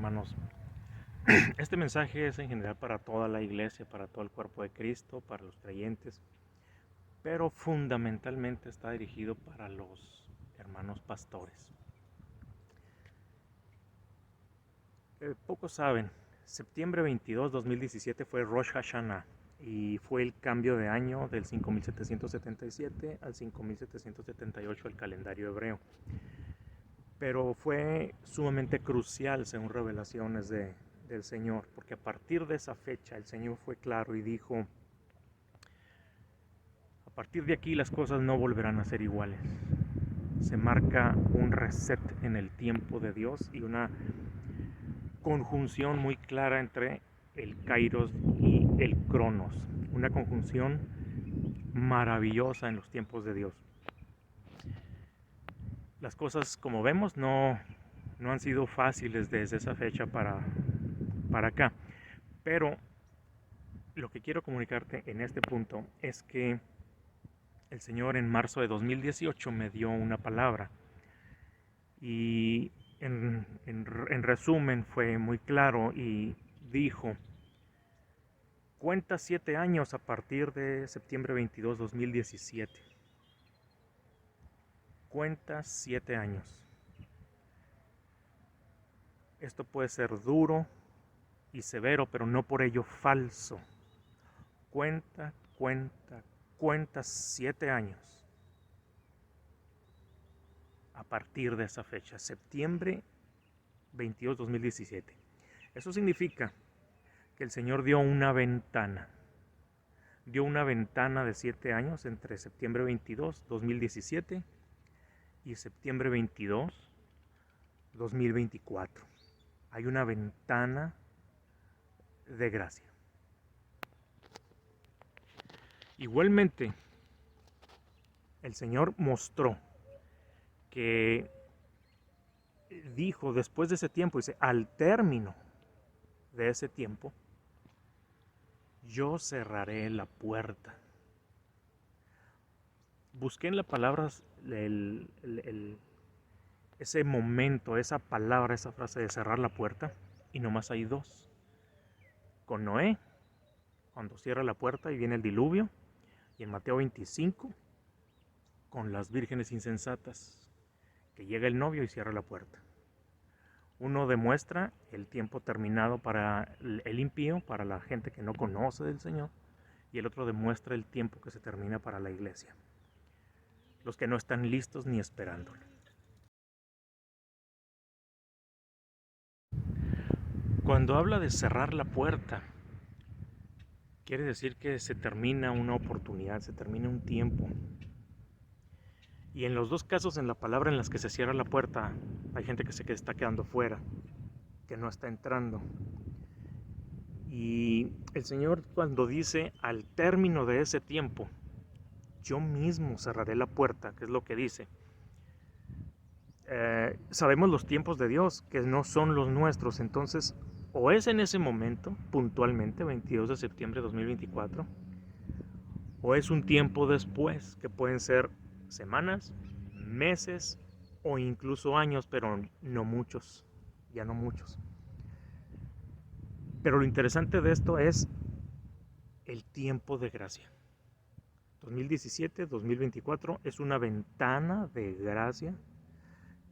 hermanos. Este mensaje es en general para toda la iglesia, para todo el cuerpo de Cristo, para los creyentes, pero fundamentalmente está dirigido para los hermanos pastores. Pocos saben, septiembre 22, 2017 fue Rosh Hashanah y fue el cambio de año del 5777 al 5778 del calendario hebreo. Pero fue sumamente crucial según revelaciones del Señor, porque a partir de esa fecha el Señor fue claro y dijo: a partir de aquí las cosas no volverán a ser iguales. Se marca un reset en el tiempo de Dios y una conjunción muy clara entre el Kairos y el Cronos, una conjunción maravillosa en los tiempos de Dios. Las cosas, como vemos, no han sido fáciles desde esa fecha para acá, pero lo que quiero comunicarte en este punto es que el Señor en marzo de 2018 me dio una palabra y en resumen fue muy claro y dijo: cuenta 7 años a partir de septiembre 22, 2017. Cuenta 7 años. Esto puede ser duro y severo, pero no por ello falso. Cuenta 7 años a partir de esa fecha, septiembre 22, 2017. Eso significa que el Señor dio una ventana de 7 años entre septiembre 22, 2017 y septiembre 22, 2024. Hay una ventana de gracia. Igualmente, el Señor mostró que dijo después de ese tiempo, dice, al término de ese tiempo, yo cerraré la puerta. Busqué en las palabras ese momento, esa palabra, esa frase de cerrar la puerta, y nomás hay dos. Con Noé, cuando cierra la puerta y viene el diluvio, y en Mateo 25, con las vírgenes insensatas, que llega el novio y cierra la puerta. Uno demuestra el tiempo terminado para el impío, para la gente que no conoce del Señor, y el otro demuestra el tiempo que se termina para la iglesia, los que no están listos ni esperándolo. Cuando habla de cerrar la puerta, quiere decir que se termina una oportunidad, se termina un tiempo. Y en los dos casos, en la palabra en las que se cierra la puerta, hay gente que se está quedando fuera, que no está entrando. Y el Señor, cuando dice al término de ese tiempo, yo mismo cerraré la puerta, que es lo que dice. Sabemos los tiempos de Dios, que no son los nuestros. Entonces, o es en ese momento, puntualmente, 22 de septiembre de 2024, o es un tiempo después, que pueden ser semanas, meses o incluso años, pero no muchos, ya no muchos. Pero lo interesante de esto es el tiempo de gracia. 2017, 2024 es una ventana de gracia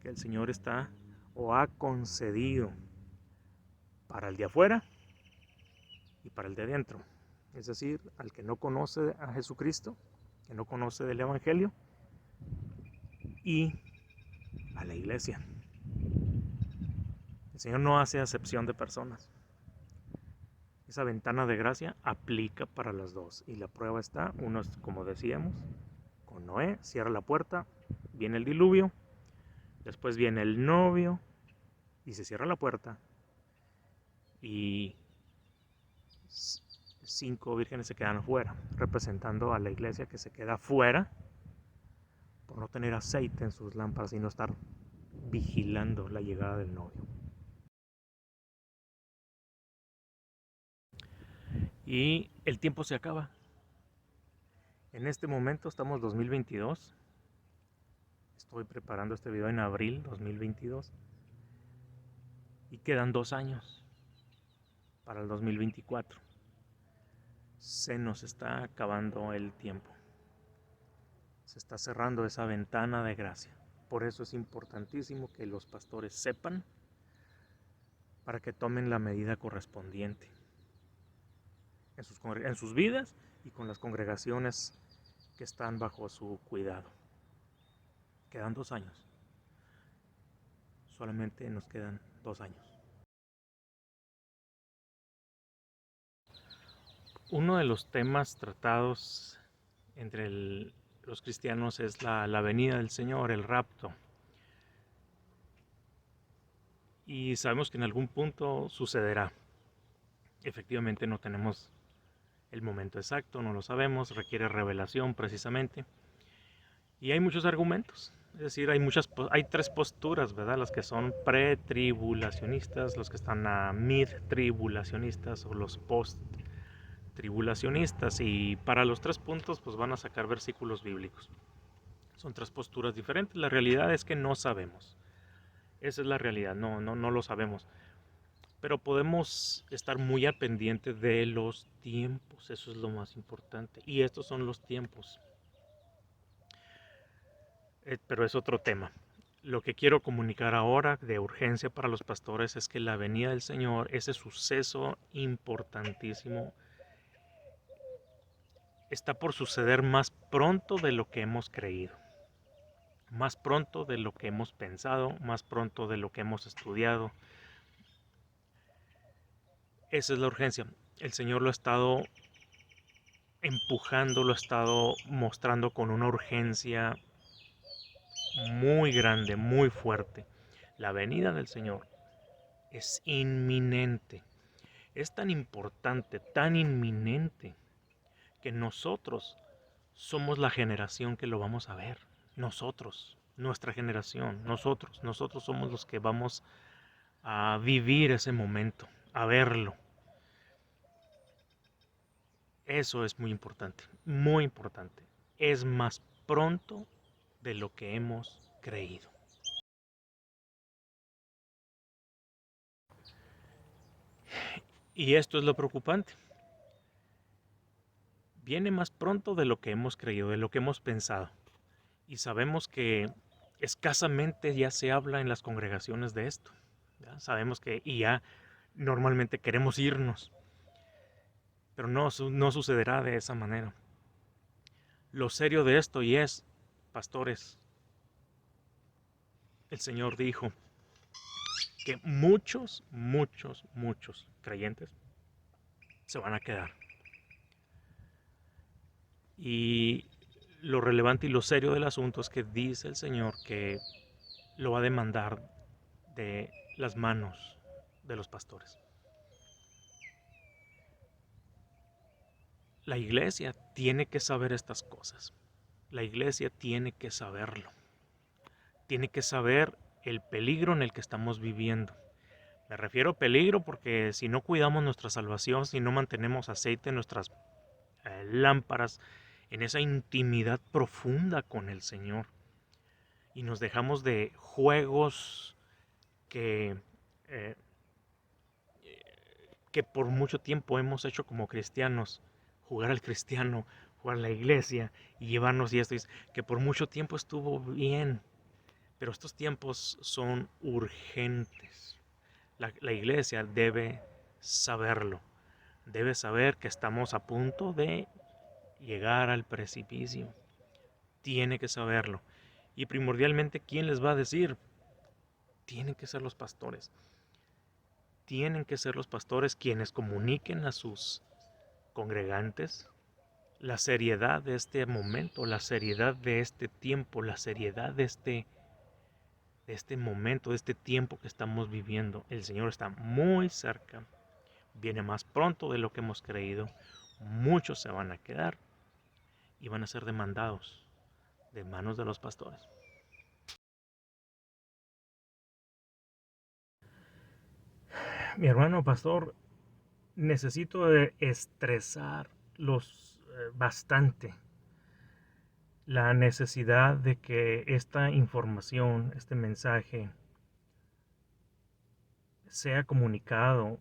que el Señor está o ha concedido para el de afuera y para el de adentro. Es decir, al que no conoce a Jesucristo, que no conoce del Evangelio, y a la iglesia. El Señor no hace acepción de personas. Esa ventana de gracia aplica para las dos. Y la prueba está, uno es, como decíamos, con Noé, cierra la puerta, viene el diluvio, después viene el novio y se cierra la puerta y 5 vírgenes se quedan fuera, representando a la iglesia que se queda fuera por no tener aceite en sus lámparas y no estar vigilando la llegada del novio. Y el tiempo se acaba. En este momento estamos 2022. Estoy preparando este video en abril 2022. y quedan 2 años para el 2024. Se nos está acabando el tiempo. Se está cerrando esa ventana de gracia. Por eso es importantísimo que los pastores sepan para que tomen la medida correspondiente en sus vidas y con las congregaciones que están bajo su cuidado. Quedan 2 años. Solamente nos quedan 2 años. Uno de los temas tratados entre los cristianos es la venida del Señor, el rapto. Y sabemos que en algún punto sucederá. Efectivamente no tenemos el momento exacto, no lo sabemos, requiere revelación precisamente. Y hay muchos argumentos, es decir, hay 3 posturas, ¿verdad? Las que son pre-tribulacionistas, los que están a mid-tribulacionistas o los post-tribulacionistas. Y para los 3 puntos pues van a sacar versículos bíblicos. Son 3 posturas diferentes, la realidad es que no sabemos. Esa es la realidad, no lo sabemos. Pero podemos estar muy al pendiente de los tiempos, eso es lo más importante. Y estos son los tiempos. Pero es otro tema. Lo que quiero comunicar ahora de urgencia para los pastores es que la venida del Señor, ese suceso importantísimo, está por suceder más pronto de lo que hemos creído, más pronto de lo que hemos pensado, más pronto de lo que hemos estudiado. Esa es la urgencia. El Señor lo ha estado empujando, lo ha estado mostrando con una urgencia muy grande, muy fuerte. La venida del Señor es inminente. Es tan importante, tan inminente, que nosotros somos la generación que lo vamos a ver. Nosotros, nuestra generación, nosotros somos los que vamos a vivir ese momento, a verlo. Eso es muy importante, muy importante. Es más pronto de lo que hemos creído. Y esto es lo preocupante. Viene más pronto de lo que hemos creído, de lo que hemos pensado. Y sabemos que escasamente ya se habla en las congregaciones de esto. ¿Ya? Sabemos que y ya normalmente queremos irnos, pero no sucederá de esa manera. Lo serio de esto y es, pastores, el Señor dijo que muchos creyentes se van a quedar. Y lo relevante y lo serio del asunto es que dice el Señor que lo va a demandar de las manos de los pastores. La iglesia tiene que saber estas cosas. La iglesia tiene que saberlo. Tiene que saber el peligro en el que estamos viviendo. Me refiero a peligro porque si no cuidamos nuestra salvación, si no mantenemos aceite en nuestras lámparas, en esa intimidad profunda con el Señor, y nos dejamos de juegos que, eh, que por mucho tiempo hemos hecho como cristianos, jugar al cristiano, jugar a la iglesia y llevarnos y esto, que por mucho tiempo estuvo bien, pero estos tiempos son urgentes. La iglesia debe saberlo, debe saber que estamos a punto de llegar al precipicio, tiene que saberlo. Y primordialmente, ¿quién les va a decir? Tienen que ser los pastores. Tienen que ser los pastores quienes comuniquen a sus congregantes la seriedad de este momento, la seriedad de este tiempo, la seriedad de este momento, de este tiempo que estamos viviendo. El Señor está muy cerca, viene más pronto de lo que hemos creído. Muchos se van a quedar y van a ser demandados de manos de los pastores. Mi hermano pastor, necesito estresar bastante la necesidad de que esta información, este mensaje, sea comunicado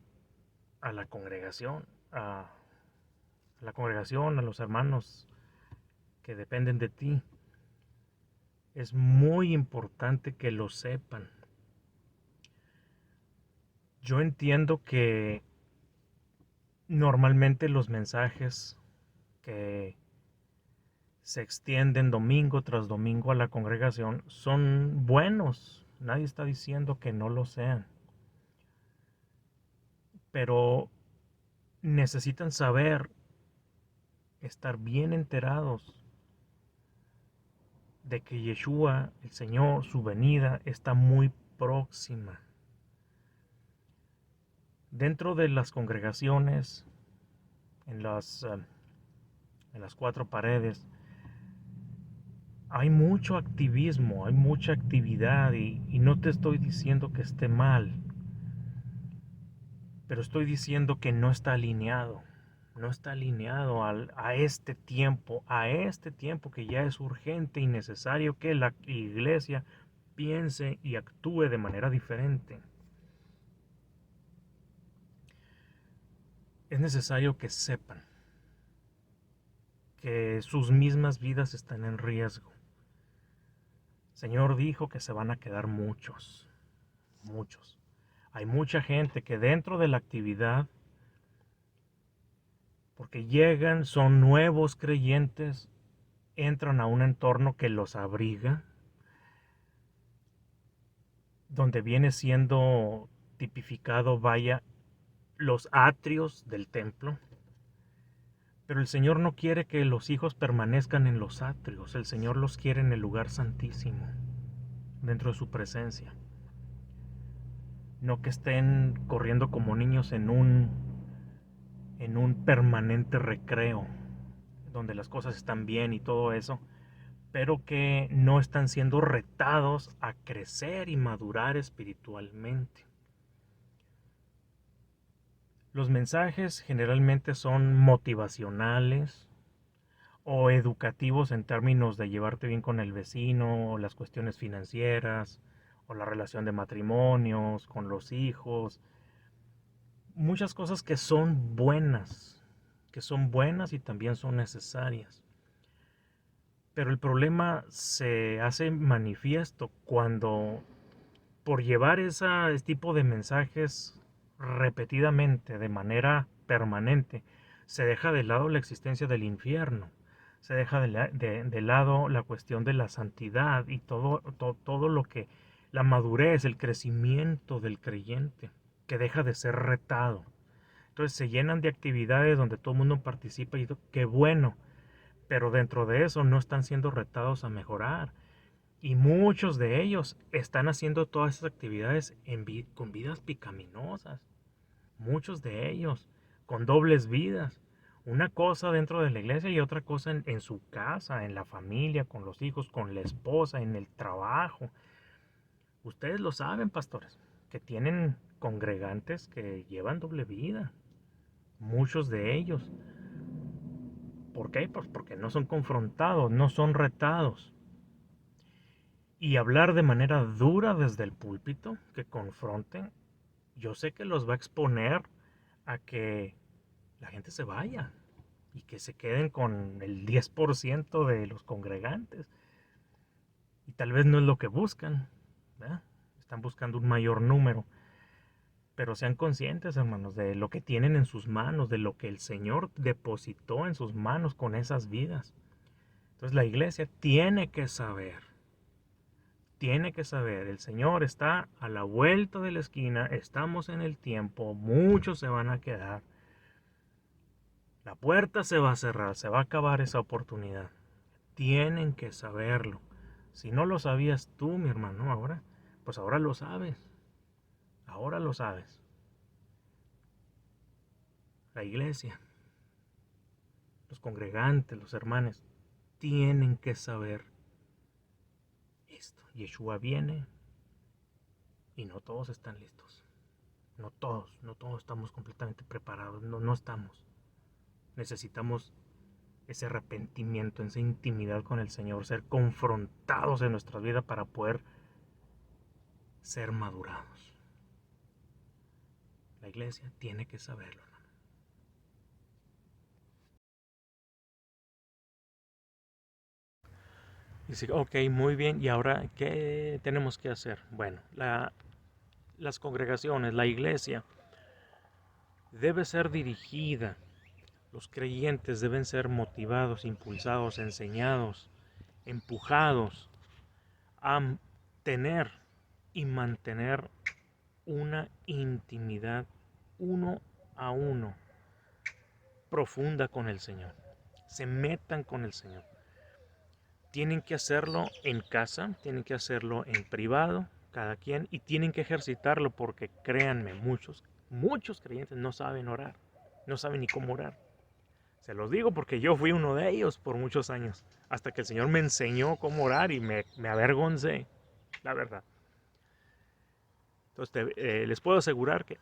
a la congregación, a los hermanos que dependen de ti. Es muy importante que lo sepan. Yo entiendo que normalmente los mensajes que se extienden domingo tras domingo a la congregación son buenos. Nadie está diciendo que no lo sean. Pero necesitan saber, estar bien enterados de que Yeshua, el Señor, su venida está muy próxima. Dentro de las congregaciones, en las cuatro paredes, hay mucho activismo, hay mucha actividad y no te estoy diciendo que esté mal, pero estoy diciendo que no está alineado. No está alineado a este tiempo que ya es urgente y necesario que la iglesia piense y actúe de manera diferente. Es necesario que sepan que sus mismas vidas están en riesgo. El Señor dijo que se van a quedar muchos. Hay mucha gente que dentro de la actividad, porque llegan, son nuevos creyentes, entran a un entorno que los abriga, donde viene siendo tipificado, vaya, los atrios del templo. Pero el Señor no quiere que los hijos permanezcan en los atrios. El Señor los quiere en el lugar santísimo, dentro de su presencia. No que estén corriendo como niños en un permanente recreo, donde las cosas están bien y todo eso, pero que no están siendo retados a crecer y madurar espiritualmente. Los mensajes generalmente son motivacionales o educativos en términos de llevarte bien con el vecino, o las cuestiones financieras, o la relación de matrimonios, con los hijos. Muchas cosas que son buenas y también son necesarias. Pero el problema se hace manifiesto cuando, por llevar ese tipo de mensajes repetidamente, de manera permanente, se deja de lado la existencia del infierno, se deja de lado la cuestión de la santidad y todo lo que, la madurez, el crecimiento del creyente, que deja de ser retado. Entonces se llenan de actividades donde todo el mundo participa y qué bueno, pero dentro de eso no están siendo retados a mejorar. Y muchos de ellos están haciendo todas esas actividades con vidas picaminosas. Muchos de ellos con dobles vidas. Una cosa dentro de la iglesia y otra cosa en su casa, en la familia, con los hijos, con la esposa, en el trabajo. Ustedes lo saben, pastores, que tienen congregantes que llevan doble vida. Muchos de ellos. ¿Por qué? Pues porque no son confrontados, no son retados. Y hablar de manera dura desde el púlpito, que confronten, yo sé que los va a exponer a que la gente se vaya y que se queden con el 10% de los congregantes. Y tal vez no es lo que buscan, ¿verdad? Están buscando un mayor número. Pero sean conscientes, hermanos, de lo que tienen en sus manos, de lo que el Señor depositó en sus manos con esas vidas. Entonces la iglesia tiene que saber, el Señor está a la vuelta de la esquina, estamos en el tiempo, muchos se van a quedar, la puerta se va a cerrar, se va a acabar esa oportunidad. Tienen que saberlo. Si no lo sabías tú, mi hermano, ahora, pues ahora lo sabes. Ahora lo sabes. La iglesia, los congregantes, los hermanos, tienen que saber esto. Yeshua viene y no todos están listos. No todos estamos completamente preparados. No estamos. Necesitamos ese arrepentimiento, esa intimidad con el Señor, ser confrontados en nuestra vida para poder ser madurados. La iglesia tiene que saberlo. Dice, ok, muy bien, ¿y ahora qué tenemos que hacer? Bueno, las congregaciones, la iglesia, debe ser dirigida. Los creyentes deben ser motivados, impulsados, enseñados, empujados a tener y mantener una intimidad uno a uno profunda con el Señor. Se metan con el Señor. Tienen que hacerlo en casa, tienen que hacerlo en privado, cada quien, y tienen que ejercitarlo porque créanme, muchos creyentes no saben orar, no saben ni cómo orar. Se los digo porque yo fui uno de ellos por muchos años, hasta que el Señor me enseñó cómo orar y me avergoncé, la verdad. Entonces les puedo asegurar que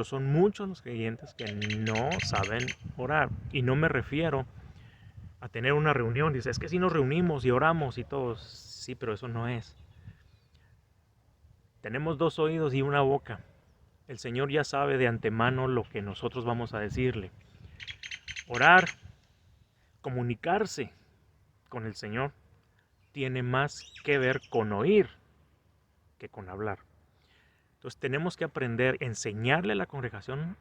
son muchos los creyentes que no saben orar. Y no me refiero a tener una reunión. Dice, es que si nos reunimos y oramos y todos. Sí, pero eso no es. Tenemos 2 oídos y una boca. El Señor ya sabe de antemano lo que nosotros vamos a decirle. Orar, comunicarse con el Señor, tiene más que ver con oír que con hablar. Entonces tenemos que aprender, enseñarle a la congregación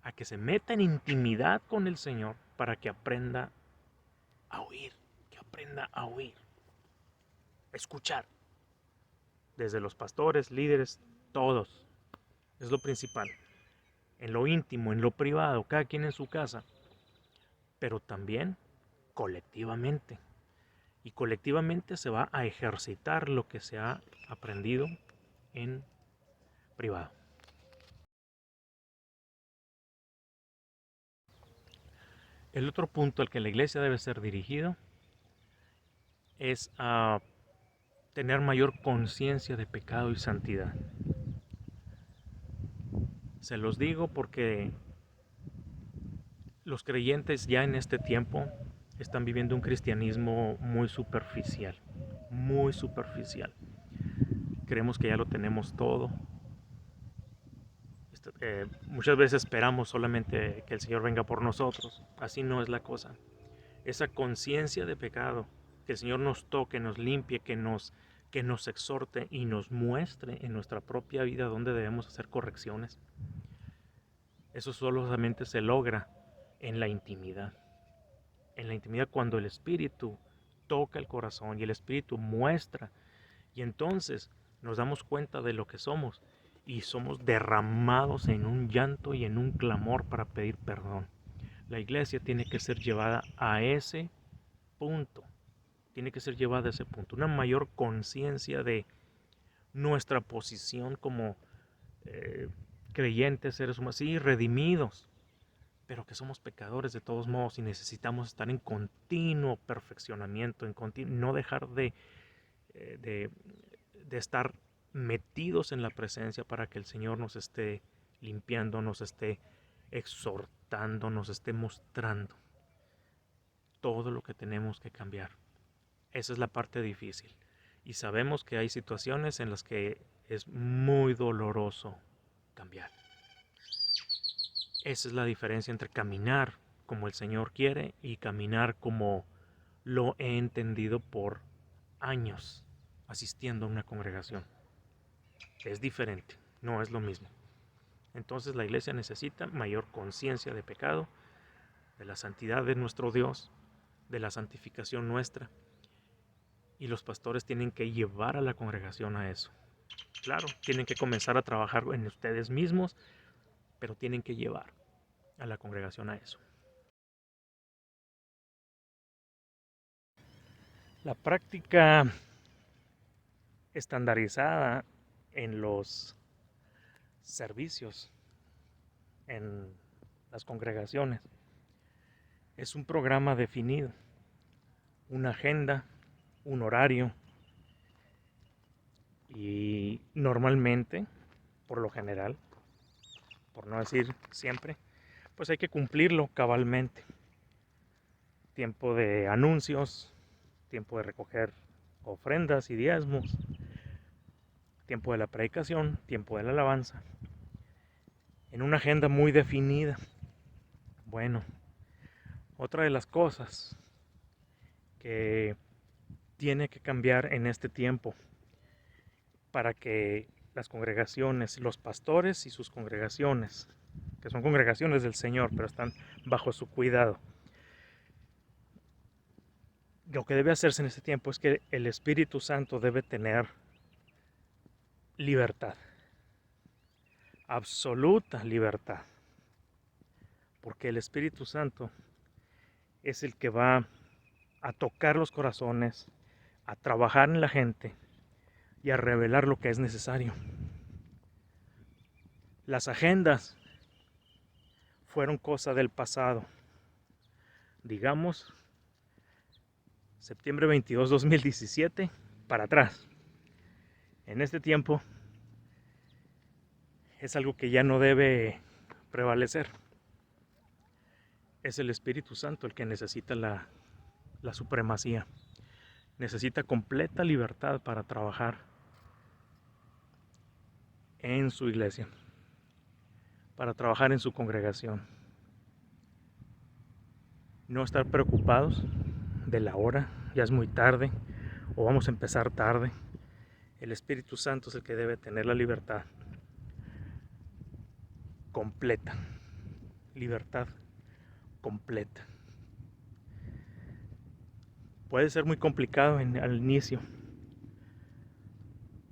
a que se meta en intimidad con el Señor para que aprenda a oír, a escuchar. Desde los pastores, líderes, todos. Es lo principal. En lo íntimo, en lo privado, cada quien en su casa, pero también colectivamente. Y colectivamente se va a ejercitar lo que se ha aprendido en privado. El otro punto al que la iglesia debe ser dirigido es a tener mayor conciencia de pecado y santidad. Se los digo porque los creyentes ya en este tiempo están viviendo un cristianismo muy superficial, muy superficial. Creemos que ya lo tenemos todo. Muchas veces esperamos solamente que el Señor venga por nosotros. Así no es la cosa. Esa conciencia de pecado, que el Señor nos toque, nos limpie, que nos exhorte y nos muestre en nuestra propia vida dónde debemos hacer correcciones. Eso solamente se logra en la intimidad. En la intimidad cuando el Espíritu toca el corazón y el Espíritu muestra. Y entonces nos damos cuenta de lo que somos y somos derramados en un llanto y en un clamor para pedir perdón. La iglesia tiene que ser llevada a ese punto. Tiene que ser llevada a ese punto. Una mayor conciencia de nuestra posición como creyentes, seres humanos, sí, redimidos, pero que somos pecadores de todos modos y necesitamos estar en continuo perfeccionamiento, no dejar de estar metidos en la presencia para que el Señor nos esté limpiando, nos esté exhortando, nos esté mostrando todo lo que tenemos que cambiar. Esa es la parte difícil. Y sabemos que hay situaciones en las que es muy doloroso cambiar. Esa es la diferencia entre caminar como el Señor quiere y caminar como lo he entendido por años asistiendo a una congregación. Es diferente, no es lo mismo. Entonces la iglesia necesita mayor conciencia de pecado, de la santidad de nuestro Dios, de la santificación nuestra. Y los pastores tienen que llevar a la congregación a eso. Claro, tienen que comenzar a trabajar en ustedes mismos, pero tienen que llevar a la congregación a eso. La práctica estandarizada en los servicios, en las congregaciones, es un programa definido, una agenda, un horario y normalmente, por lo general, por no decir siempre, pues hay que cumplirlo cabalmente. Tiempo de anuncios, tiempo de recoger ofrendas y diezmos, tiempo de la predicación, tiempo de la alabanza. en una agenda muy definida. Bueno, otra de las cosas que tiene que cambiar en este tiempo para que las congregaciones, los pastores y sus congregaciones, que son congregaciones del Señor, pero están bajo su cuidado, lo que debe hacerse en este tiempo es que el Espíritu Santo debe tener libertad, absoluta libertad, porque el Espíritu Santo es el que va a tocar los corazones, a trabajar en la gente y a revelar lo que es necesario. Las agendas fueron cosa del pasado. Digamos, septiembre 22, 2017, para atrás. En este tiempo es algo que ya no debe prevalecer. Es el Espíritu Santo el que necesita la supremacía. Necesita completa libertad para trabajar en su iglesia, para trabajar en su congregación. No estar preocupados de la hora, ya es muy tarde o vamos a empezar tarde. El Espíritu Santo es el que debe tener la libertad completa, libertad completa. Puede ser muy complicado al inicio,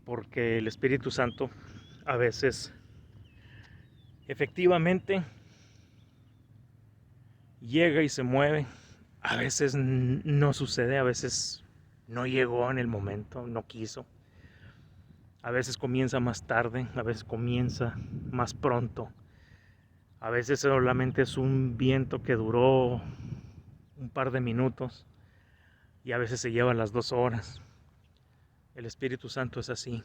porque el Espíritu Santo a veces efectivamente llega y se mueve, a veces no sucede, a veces no llegó en el momento, no quiso, a veces comienza más tarde, a veces comienza más pronto, a veces solamente es un viento que duró un par de minutos y a veces se lleva las 2 horas. El Espíritu Santo es así.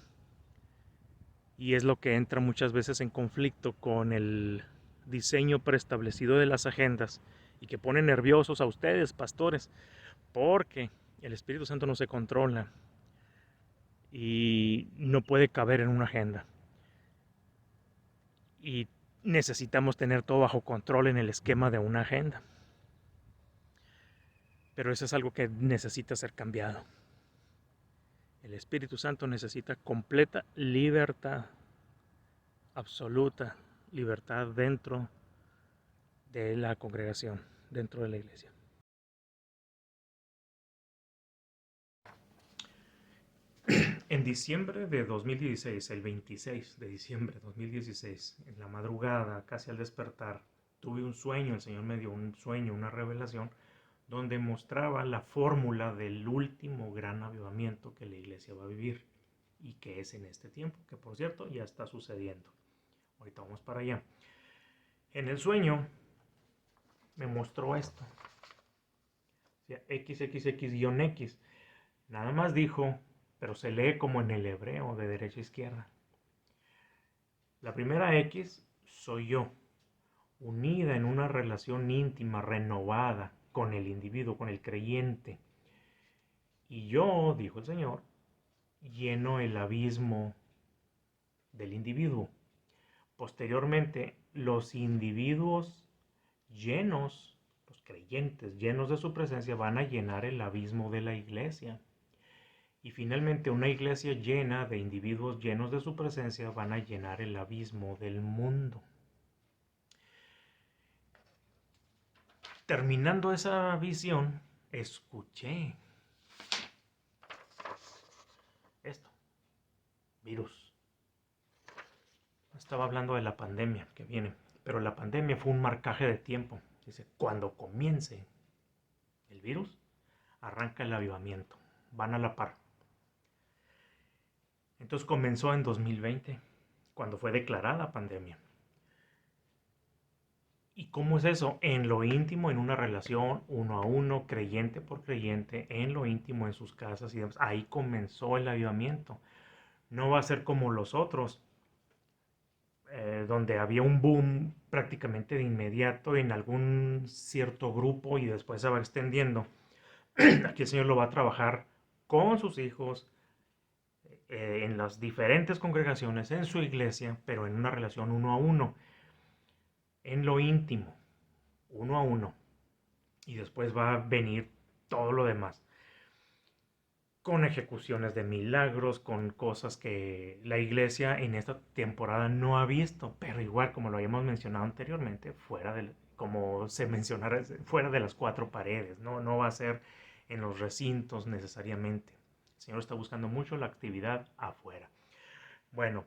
Y es lo que entra muchas veces en conflicto con el diseño preestablecido de las agendas y que pone nerviosos a ustedes, pastores, porque el Espíritu Santo no se controla y no puede caber en una agenda. Y necesitamos tener todo bajo control en el esquema de una agenda. Pero eso es algo que necesita ser cambiado. El Espíritu Santo necesita completa libertad, absoluta libertad dentro de la congregación, dentro de la iglesia. En diciembre de 2016, el 26 de diciembre de 2016, en la madrugada, casi al despertar, tuve un sueño, el Señor me dio un sueño, una revelación, donde mostraba la fórmula del último gran avivamiento que la iglesia va a vivir y que es en este tiempo, que por cierto ya está sucediendo. Ahorita vamos para allá. En el sueño me mostró esto, o sea, XXX-X, nada más dijo, pero se lee como en el hebreo de derecha a izquierda. La primera X soy yo, unida en una relación íntima, renovada con el individuo, con el creyente. Y yo, dijo el Señor, lleno el abismo del individuo. Posteriormente, los individuos llenos, los creyentes llenos de su presencia, van a llenar el abismo de la iglesia. Y finalmente, una iglesia llena de individuos llenos de su presencia van a llenar el abismo del mundo. Terminando esa visión, escuché esto, virus. Estaba hablando de la pandemia que viene, pero la pandemia fue un marcaje de tiempo. Dice, cuando comience el virus, arranca el avivamiento, van a la par. Entonces comenzó en 2020, cuando fue declarada pandemia. ¿Y cómo es eso? En lo íntimo, en una relación uno a uno, creyente por creyente, en lo íntimo, en sus casas y demás. Ahí comenzó el avivamiento. No va a ser como los otros, donde había un boom prácticamente de inmediato en algún cierto grupo y después se va extendiendo. Aquí el Señor lo va a trabajar con sus hijos, en las diferentes congregaciones, en su iglesia, pero en una relación uno a uno. en lo íntimo, uno a uno, y después va a venir todo lo demás, con ejecuciones de milagros, con cosas que la iglesia en esta temporada no ha visto, pero igual como lo habíamos mencionado anteriormente, como se mencionara, fuera de las cuatro paredes, no va a ser en los recintos necesariamente. El Señor está buscando mucho la actividad afuera. Bueno,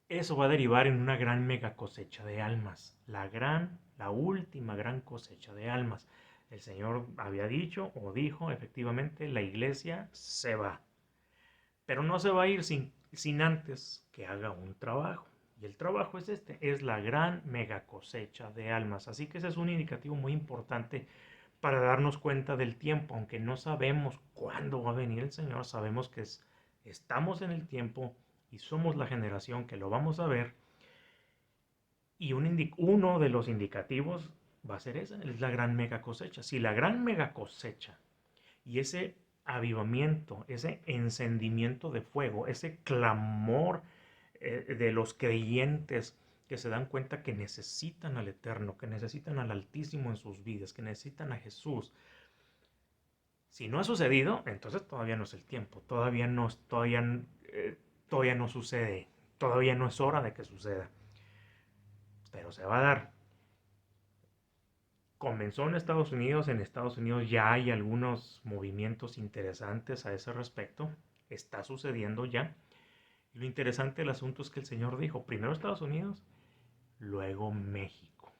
eso va a derivar en una gran mega cosecha de almas, la última gran cosecha de almas. El Señor había dicho o dijo, efectivamente, la iglesia se va. Pero no se va a ir sin antes que haga un trabajo. Y el trabajo es es la gran mega cosecha de almas. Así que ese es un indicativo muy importante para darnos cuenta del tiempo. Aunque no sabemos cuándo va a venir el Señor, sabemos que estamos en el tiempo y somos la generación que lo vamos a ver. Y uno de los indicativos va a ser esa, es la gran mega cosecha. Si la gran mega cosecha y ese avivamiento, ese encendimiento de fuego, ese clamor de los creyentes que se dan cuenta que necesitan al Eterno, que necesitan al Altísimo en sus vidas, que necesitan a Jesús. Si no ha sucedido, entonces todavía no es el tiempo, todavía no sucede, todavía no es hora de que suceda. Pero se va a dar. Comenzó en Estados Unidos ya hay algunos movimientos interesantes a ese respecto, está sucediendo ya. Y lo interesante del asunto es que el Señor dijo, primero Estados Unidos, luego México.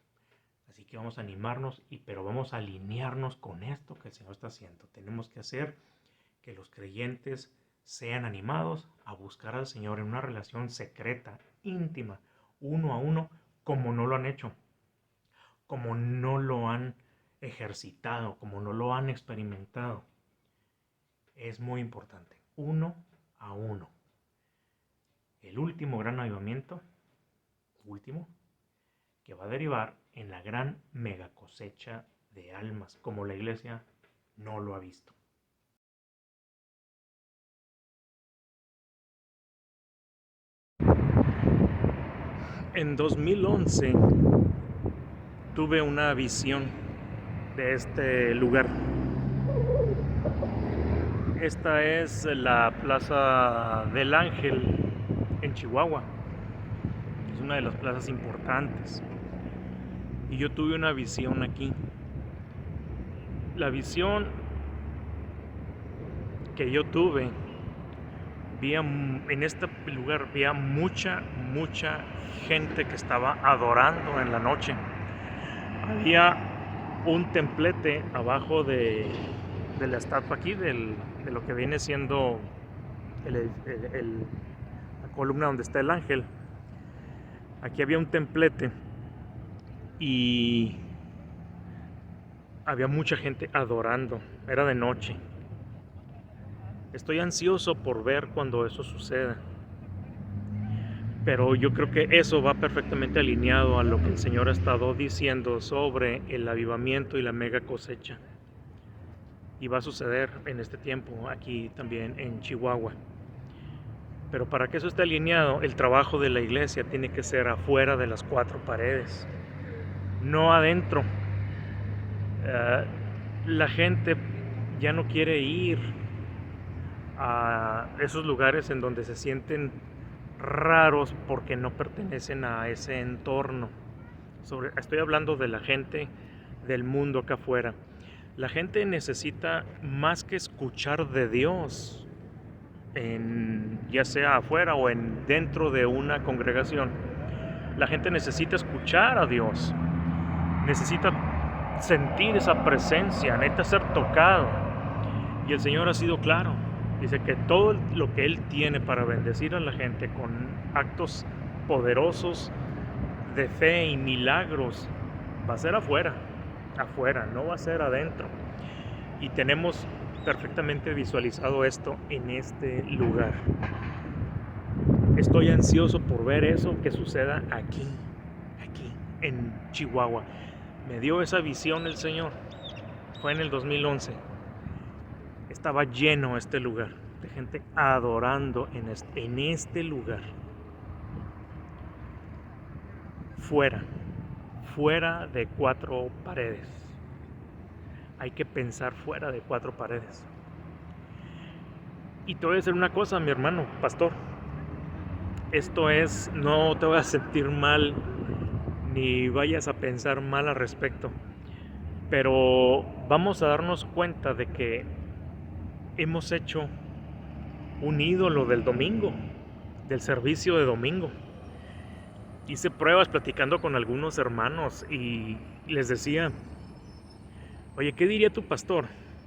Así que vamos a animarnos, pero vamos a alinearnos con esto que el Señor está haciendo. Tenemos que hacer que los creyentes sean animados a buscar al Señor en una relación secreta, íntima, uno a uno, como no lo han hecho, como no lo han ejercitado, como no lo han experimentado. Es muy importante, uno a uno. El último gran avivamiento, que va a derivar en la gran mega cosecha de almas, como la iglesia no lo ha visto. En 2011 tuve una visión de este lugar. Esta es la Plaza del Ángel en Chihuahua. Es una de las plazas importantes. Y yo tuve una visión aquí. La visión que yo tuve, en este lugar había mucha gente que estaba adorando en la noche. Había un templete abajo de la estatua aquí, de lo que viene siendo la columna donde está el ángel. Aquí había un templete y había mucha gente adorando. Era de noche. Estoy ansioso por ver cuando eso suceda. Pero yo creo que eso va perfectamente alineado a lo que el Señor ha estado diciendo sobre el avivamiento y la mega cosecha. Y va a suceder en este tiempo aquí también en Chihuahua. Pero para que eso esté alineado, el trabajo de la iglesia tiene que ser afuera de las cuatro paredes, no adentro. La gente ya no quiere ir a esos lugares en donde se sienten raros porque no pertenecen a ese entorno. Estoy hablando de la gente del mundo acá afuera. La gente necesita más que escuchar de Dios, ya sea afuera o dentro de una congregación. La gente necesita escuchar a Dios, necesita sentir esa presencia, necesita ser tocado. Y el Señor ha sido claro. Dice que todo lo que Él tiene para bendecir a la gente con actos poderosos de fe y milagros va a ser afuera, no va a ser adentro. Y tenemos perfectamente visualizado esto en este lugar. Estoy ansioso por ver eso que suceda aquí en Chihuahua. Me dio esa visión el Señor. Fue en el 2011. Estaba lleno este lugar de gente adorando en este lugar. Fuera fuera de 4 paredes. Hay que pensar fuera de 4 paredes. Y te voy a decir una cosa, mi hermano, pastor. Esto es, no te voy a sentir mal, ni vayas a pensar mal al respecto. Pero vamos a darnos cuenta de que hemos hecho un ídolo del domingo, del servicio de domingo. Hice pruebas platicando con algunos hermanos y les decía, oye, ¿qué diría tu pastor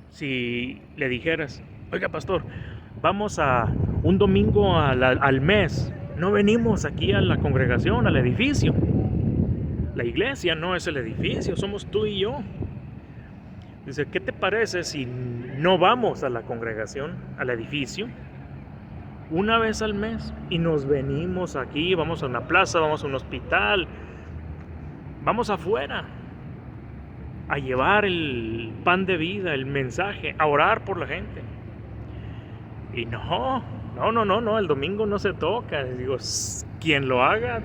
si le dijeras, oiga pastor, vamos a un domingo al mes, no venimos aquí a la congregación, al edificio? La iglesia no es el edificio, somos tú y yo. Dice, ¿qué te parece si no vamos a la congregación, al edificio, una vez al mes y nos venimos aquí, vamos a una plaza, vamos a un hospital, vamos afuera a llevar el pan de vida, el mensaje, a orar por la gente? Y no, el domingo no se toca. Digo, quien lo haga,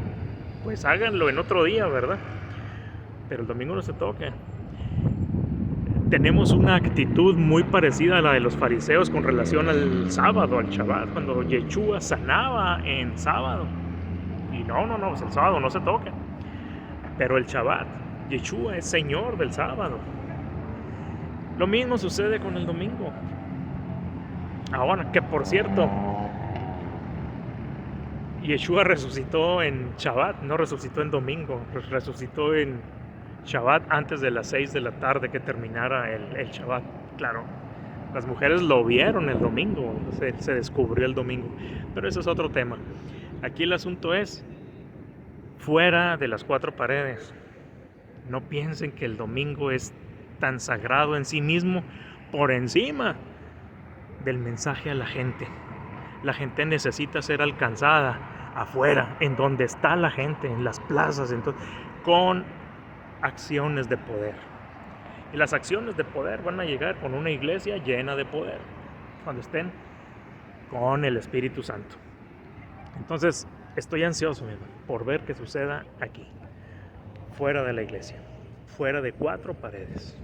pues háganlo en otro día, ¿verdad? Pero el domingo no se toca. Tenemos una actitud muy parecida a la de los fariseos con relación al sábado, al Shabbat, cuando Yeshua sanaba en sábado. Y no, pues el sábado no se toca. Pero el Shabbat, Yeshua es Señor del sábado. Lo mismo sucede con el domingo. Ahora, que por cierto, Yeshua resucitó en Shabbat, no resucitó en domingo, resucitó en Shabbat antes de las 6 de la tarde que terminara el Shabbat. Claro, las mujeres lo vieron el domingo, se descubrió el domingo, pero eso es otro tema. Aquí el asunto es fuera de las 4 paredes. No piensen que el domingo es tan sagrado en sí mismo por encima del mensaje a la gente. La gente necesita ser alcanzada afuera, en donde está la gente, en las plazas, entonces, con acciones de poder. Y las acciones de poder van a llegar con una iglesia llena de poder, cuando estén con el Espíritu Santo. Entonces, estoy ansioso, mi hermano, por ver qué suceda aquí, fuera de la iglesia, fuera de 4 paredes.